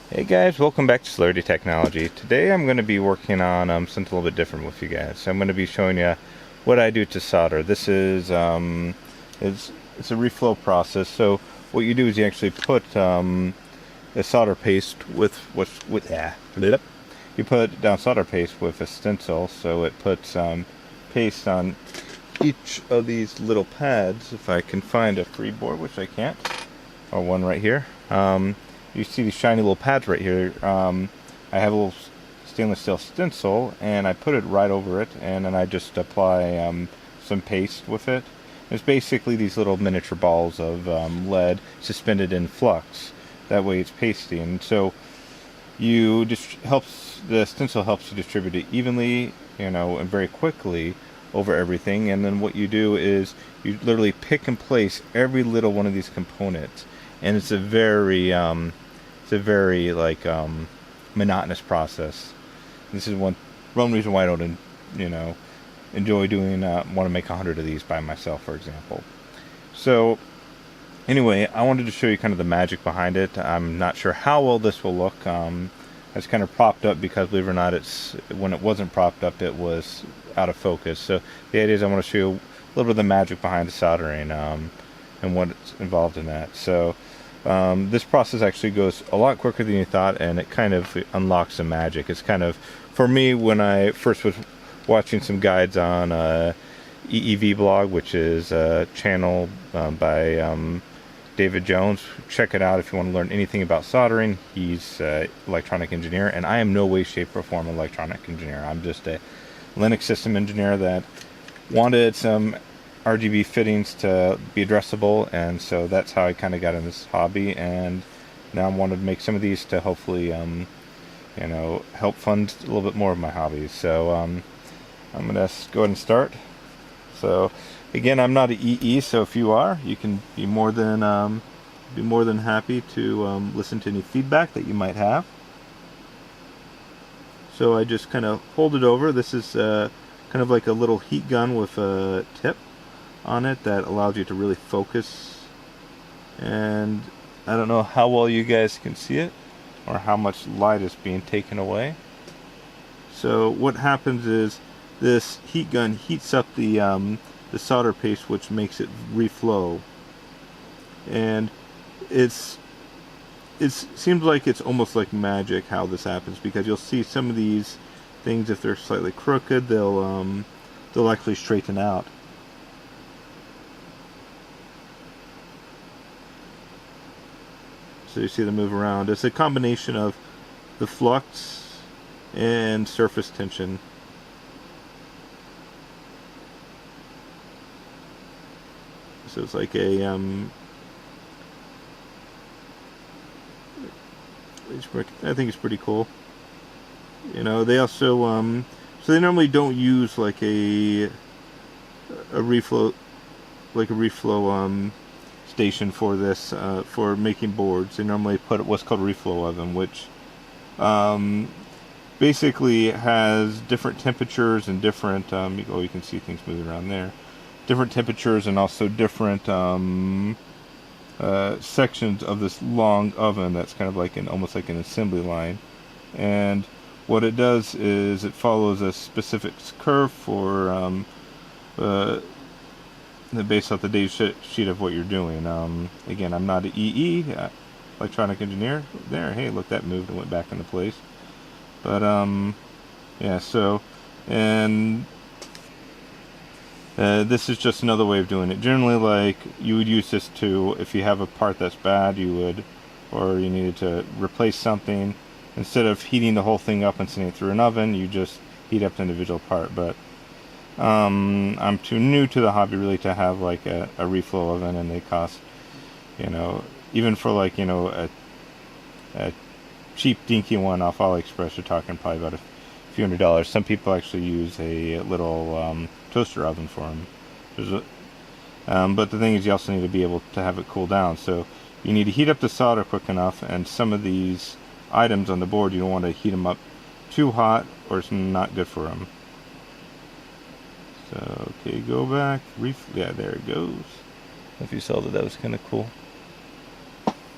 Hey guys, welcome back to Soldering Technology. Today I'm going to be working on something a little bit different with you guys. I'm going to be showing you what I do to solder. This is it's a reflow process. So what you do is you actually put a solder paste you put down solder paste with a stencil, so it puts paste on each of these little pads. If I can find a free board, which I can't, or one right here. You see these shiny little pads right here. I have a little stainless steel stencil, and I put it right over it, and then I just apply some paste with it. It's basically these little miniature balls of lead suspended in flux. That way it's pasty, and so the stencil helps to distribute it evenly, and very quickly over everything. And then what you do is you literally pick and place every little one of these components, and it's a very monotonous process. This is one reason why I don't enjoy doing want to make 100 of these by myself, for example. So anyway, I wanted to show you kind of the magic behind it. I'm not sure how well this will look. It's kind of propped up because, believe it or not, when it wasn't propped up, it was out of focus. So the idea is I want to show you a little bit of the magic behind the soldering and what's involved in that. So this process actually goes a lot quicker than you thought, and it kind of unlocks some magic. It's kind of, for me, when I first was watching some guides on EEV blog, which is a channel by David Jones. Check it out if you want to learn anything about soldering. He's an electronic engineer, and I am no way, shape, or form an electronic engineer. I'm just a Linux system engineer that wanted some RGB fittings to be addressable, and so that's how I kind of got in this hobby. And now I wanted to make some of these to hopefully help fund a little bit more of my hobbies. So I'm gonna go ahead and start. So again, I'm not an EE, so if you are, you can be more than happy to listen to any feedback that you might have. So I just kind of hold it over. This is kind of like a little heat gun with a tip on it that allows you to really focus. And I don't know how well you guys can see it or how much light is being taken away. So what happens is this heat gun heats up the solder paste, which makes it reflow, and it seems like it's almost like magic how this happens, because you'll see some of these things, if they're slightly crooked, they'll actually straighten out. So you see them move around. It's a combination of the flux and surface tension. So it's like a I think it's pretty cool. They also so they normally don't use like a reflow station for this for making boards. They normally put what's called a reflow oven, which basically has different temperatures and different you can see things moving around there. Different temperatures and also different sections of this long oven that's kind of like almost like an assembly line. And what it does is it follows a specific curve for based off the data sheet of what you're doing. Again, I'm not an EE, electronic engineer. There, hey, look, that moved and went back into place. But yeah, so, and this is just another way of doing it. Generally, like, you would use this to, if you have a part that's bad, or you needed to replace something, instead of heating the whole thing up and sending it through an oven, you just heat up the individual part. But I'm too new to the hobby really to have like a reflow oven, and they cost, even for like, a cheap dinky one off AliExpress, you're talking probably about a few $100s. Some people actually use a little toaster oven for them. But the thing is, you also need to be able to have it cool down. So you need to heat up the solder quick enough, and some of these items on the board, you don't want to heat them up too hot, or it's not good for them. So, okay, go back. Yeah, there it goes. If you saw that, that was kind of cool.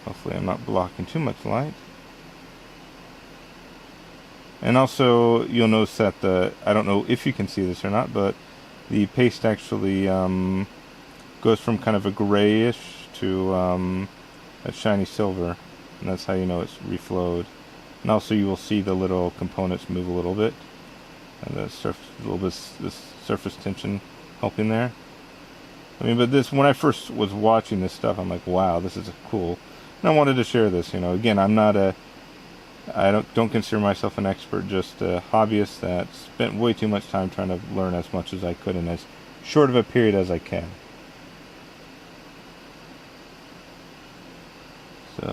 Hopefully I'm not blocking too much light. And also, you'll notice that I don't know if you can see this or not, but the paste actually goes from kind of a grayish to a shiny silver, and that's how you know it's reflowed. And also, you will see the little components move a little bit, and the surface, a little bit, this surface tension helping there. I mean, but this, when I first was watching this stuff, I'm like, wow, this is cool, and I wanted to share this. You know, again, I don't consider myself an expert, just a hobbyist that spent way too much time trying to learn as much as I could in as short of a period as I can. So,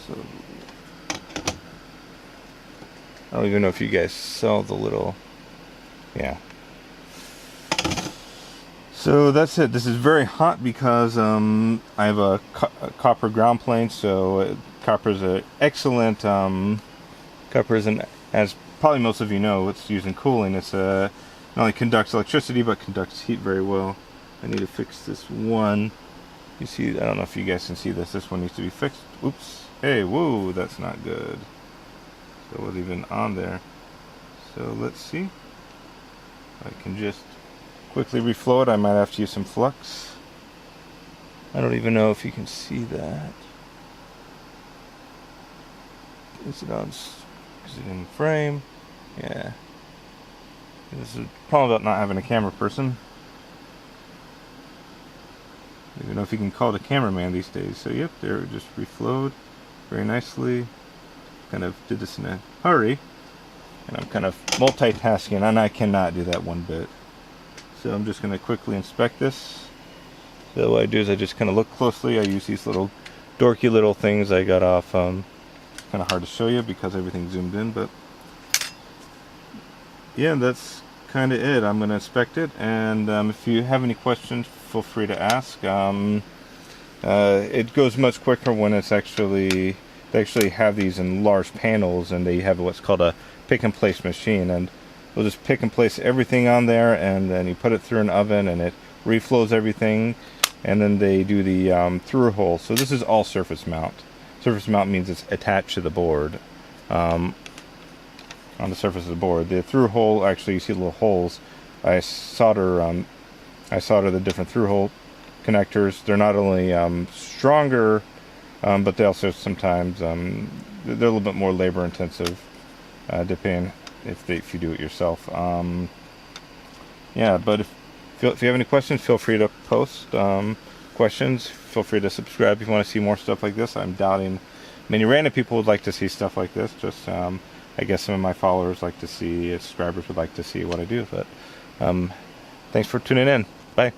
so I don't even know if you guys saw the little, yeah. So that's it. This is very hot because I have a copper ground plane, so copper is an excellent, copper is as probably most of you know, it's used in cooling. It's not only conducts electricity, but conducts heat very well. I need to fix this one. You see, I don't know if you guys can see this. This one needs to be fixed. Oops. Hey, whoa, that's not good. So it wasn't even on there. So let's see. I can just quickly reflow it. I might have to use some flux. I don't even know if you can see that. Is it on? Is it in frame? Yeah. This is a problem about not having a camera person. I don't even know if you can call it a cameraman these days. So yep, there it just reflowed very nicely. Kind of did this in a hurry, and I'm kind of multitasking, and I cannot do that one bit. So I'm just going to quickly inspect this. So what I do is I just kind of look closely. I use these little dorky little things I got off. Kind of hard to show you because everything's zoomed in, but yeah, that's kind of it. I'm going to inspect it, and if you have any questions, feel free to ask. It goes much quicker when it's actually, they actually have these in large panels, and they have what's called a pick and place machine, and we'll just pick and place everything on there, and then you put it through an oven, and it reflows everything, and then they do the through hole. So this is all surface mount. Surface mount means it's attached to the board, on the surface of the board. The through hole, actually, you see little holes. I solder the different through hole connectors. They're not only stronger, but they also sometimes they're a little bit more labor intensive, depending if you do it yourself. Yeah, but if you have any questions, feel free to post questions. Feel free to subscribe if you want to see more stuff like this. I'm doubting many random people would like to see stuff like this. Just I guess some of my followers like to see, subscribers would like to see what I do. But thanks for tuning in. Bye.